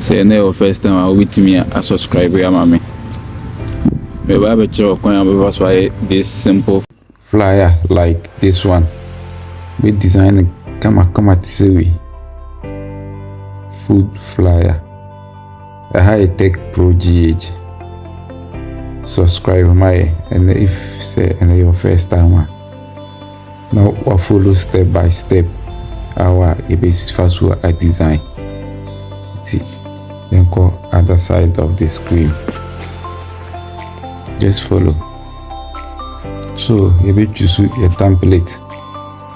Say your first time I with me a subscribe ya mami. Maybe I bet you that's why this simple flyer like this one. We design come at the food flyer. A high-tech pro GH. Subscribe my and if say and your first time now we follow step by step our basic first I design. See, then go other side of the screen. Just follow. So you will choose a template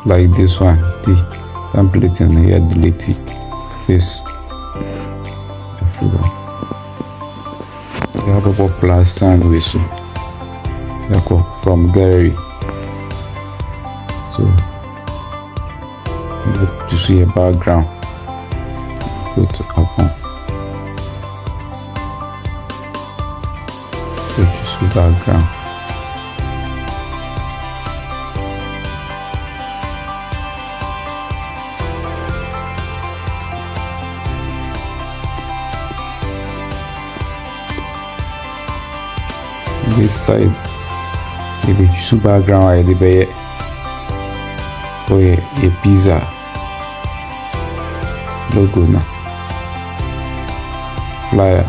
like this one. The template and here delete it. This everyone. You have a plus sign with you. From gallery. So you see a background. Go to upon. So you see background. This side, maybe choose background I did by for a pizza logo now. Flyer,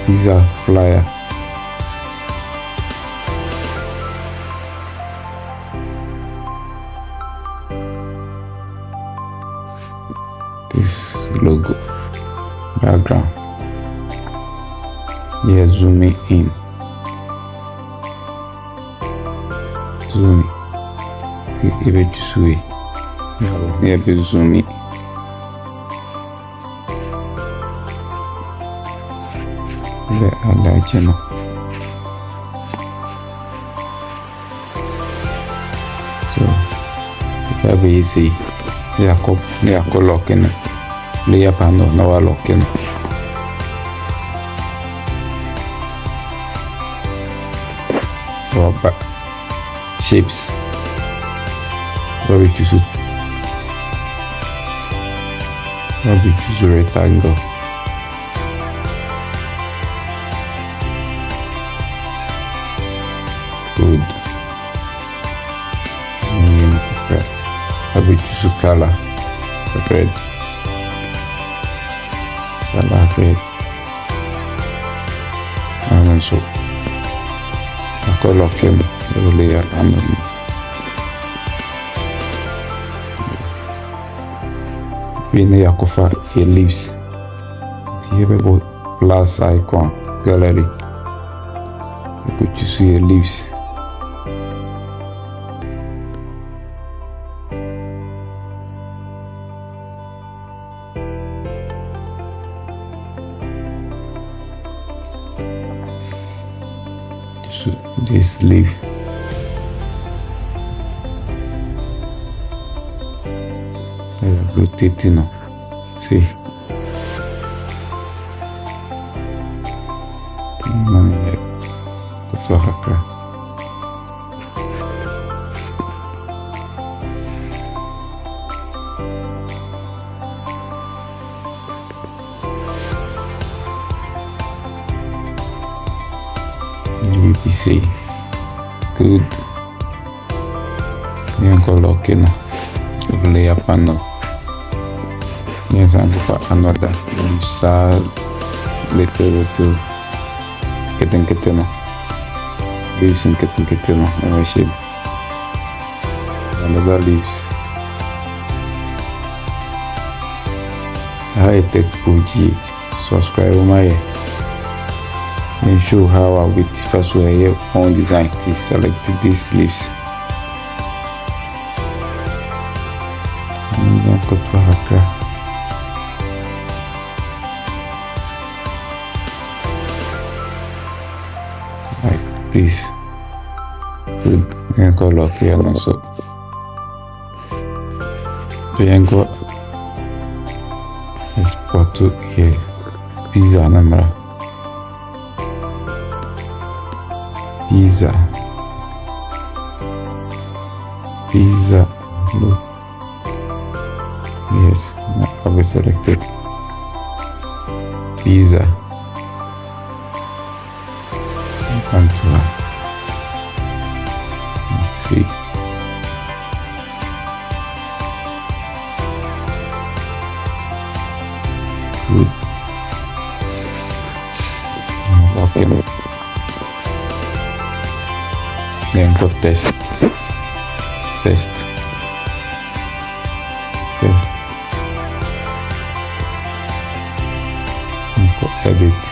pizza flyer. This logo background. Yeah, zooming in. Zoom ebe jusue ebe zoom le ala channel so ebe easy ya ko locken le ya pano na wa locken roba shapes where we choose a rectangle. Good. Where we choose a color. Red. Color red. And so I color him. Layer and Vini yakufa a leaves. The plus icon gallery. You could choose a leaves. So this leaf. Rotating now. See. UPC. Good. Yan ko lock now. Layer panel. Yes, I'm going for another side little to getting no. Leaves and getting no. I should another leaves. I take project. Subscribe my and show how I will first way on design to select these leaves. And then go to hacker. Like this. Good. And go lock here also. Then go export to here. Pizza number. Pizza. Look. Yes, now I will select it. pizza. Contour. Let's see. Good. Okay. Then go test. Go edit.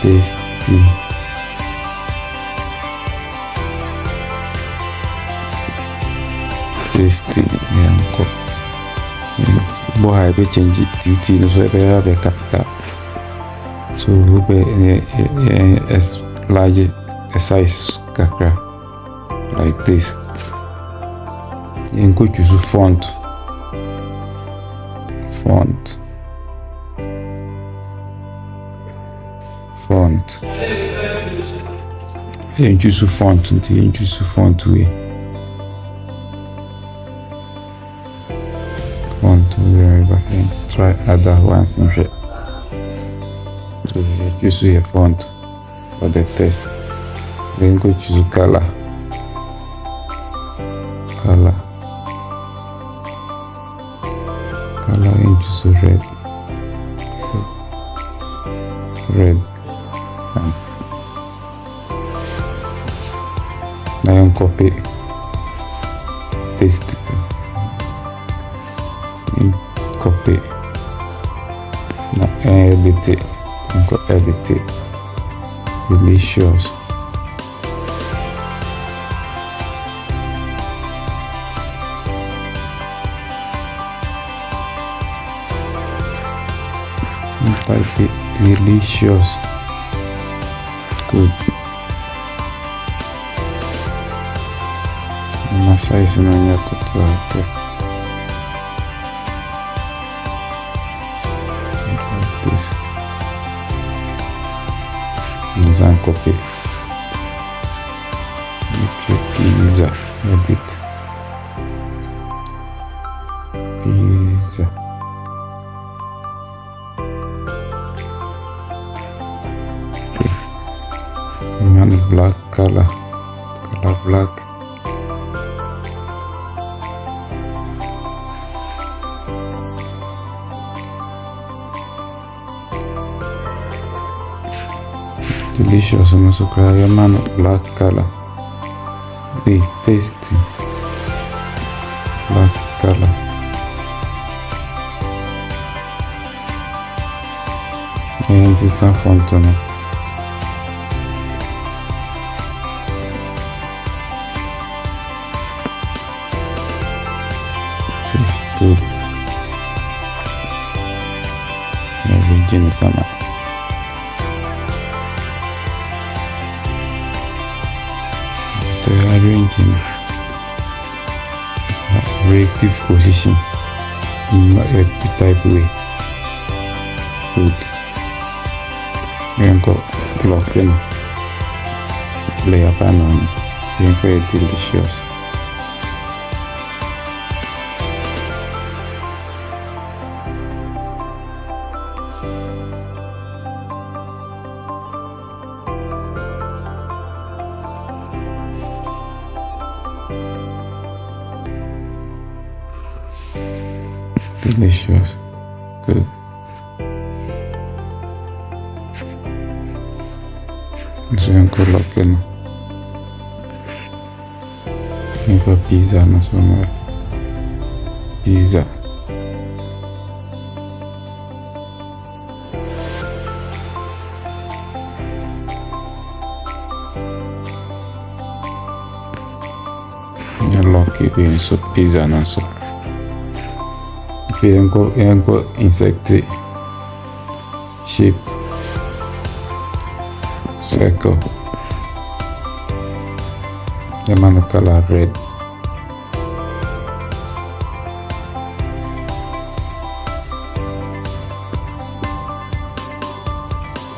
Tasty. Go. Boy, I change it. TT no so be capital. So be as large a size kakra like this. You go choose font. You choose font until you choose font way. Try other ones in here. So you choose your font for the test. Then go choose color. And choose red. Now copy, paste, copy. Now edit it. Delicious. Type it. Delicious. Good. Size na niya kutuwa ito. Like this. Nizan copy. Pizza. Edit. Pizza. Okay. And black color. Black. Delicious and also man black color. The tasty black color. And this is some font on it. See, good. Everything come out. Arranging reactive position in a type way. Good. Then go lock in. Lay a pan on. Then very delicious. Delicious. Good. So I'm going to lock in. For pizza, no sono pizza. Lock it so pizza, no so. You go insect shape circle. The man color red.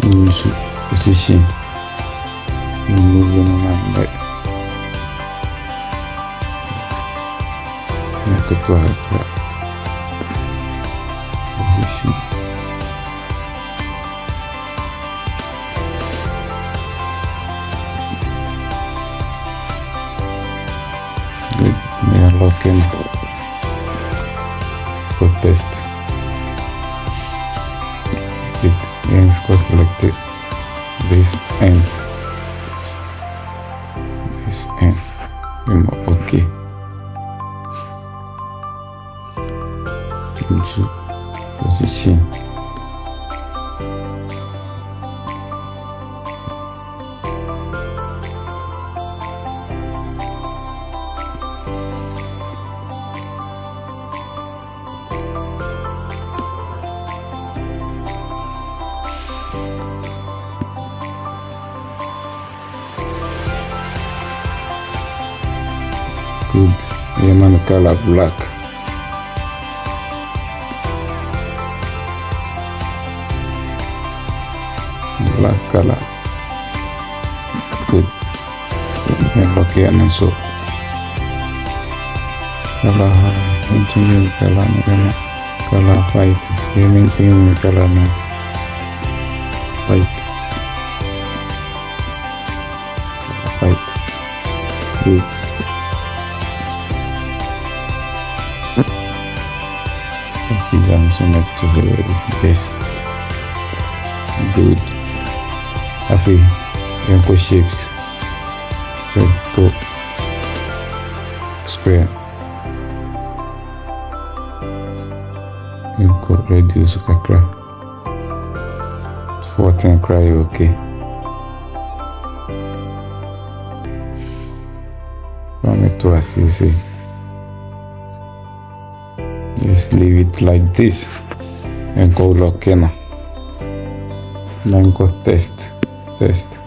Use position. Move your mind back. ketua hakra. Position. Good. We are locking. Go test. Good. Then go select this end. This end. Okay. Into position. Good. Yaman color black. Black color. Good. Lock it and so. Color maintain color color white. You maintain color now. White. White. Good. Jangan to yes. Good. Afi yang ko shapes. So go square. You go reduce kakra. 14 cry okay. Come to assist. Just leave it like this and go lock in. Then go test. Test.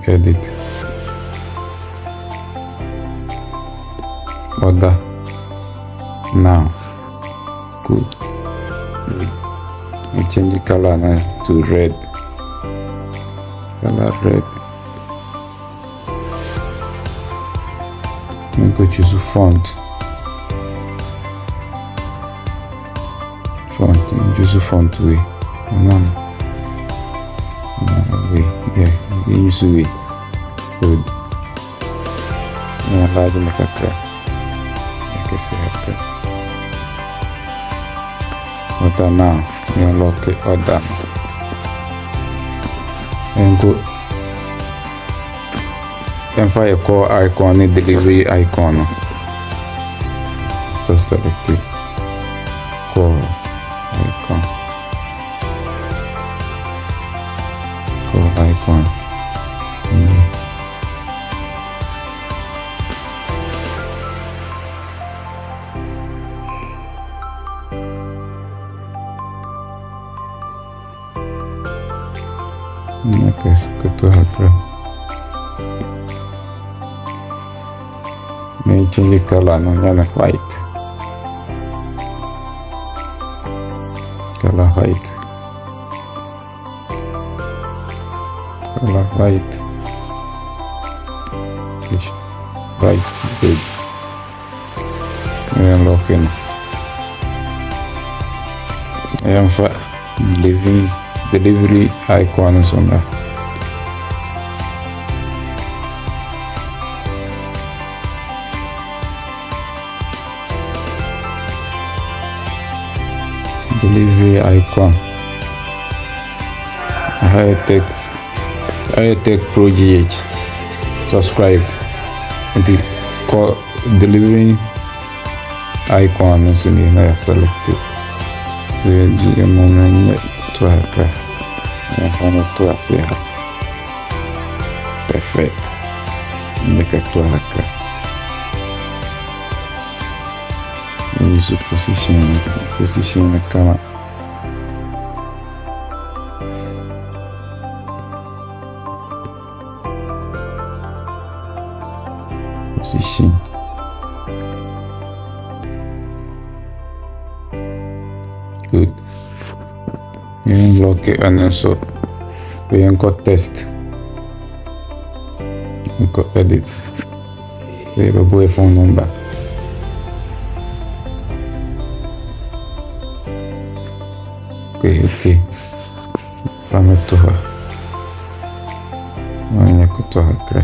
Edit. Order. Now. Good. You change the color now to red. Color red. I'm going to choose a font. Choose a font way. Way. Yeah, use way. Good. I'm large in the kakra. I guess I have to. Order now. You unlock it. Order. And go. And fire call icon and delivery icon. To select it. Call icon. Call icon. Okay, so go to her. May change the color no yana white. Color white. Color white. White. Good. We unlock in. I am for delivery icons on that. Delivery icon. I take project. Subscribe. And the call delivery icon is in the selected. So you moment to have craft. I found to a say perfect. Make it to a craft. Use position the camera. Position. Good. You lock it and also we can test. Go edit. We have a phone number. Okay. Vamos toa. Vamos kutoa kre.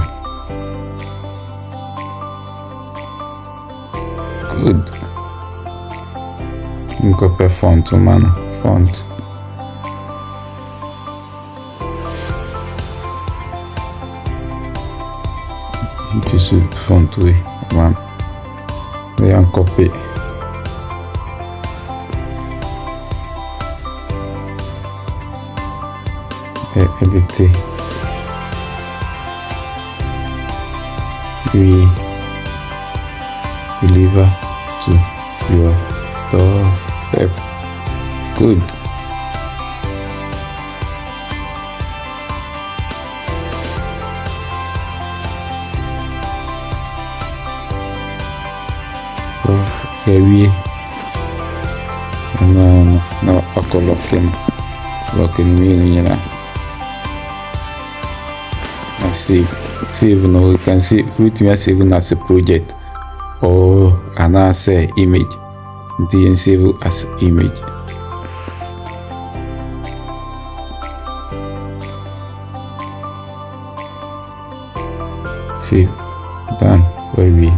Good. Niko pe font mano. Font. Just font we man. They are copy. Edit. We deliver to your doorstep. Good. Heavy. No, ako locking me na. Save no, you can see with me save as a project or an image. Then save as image. Save done. Baby.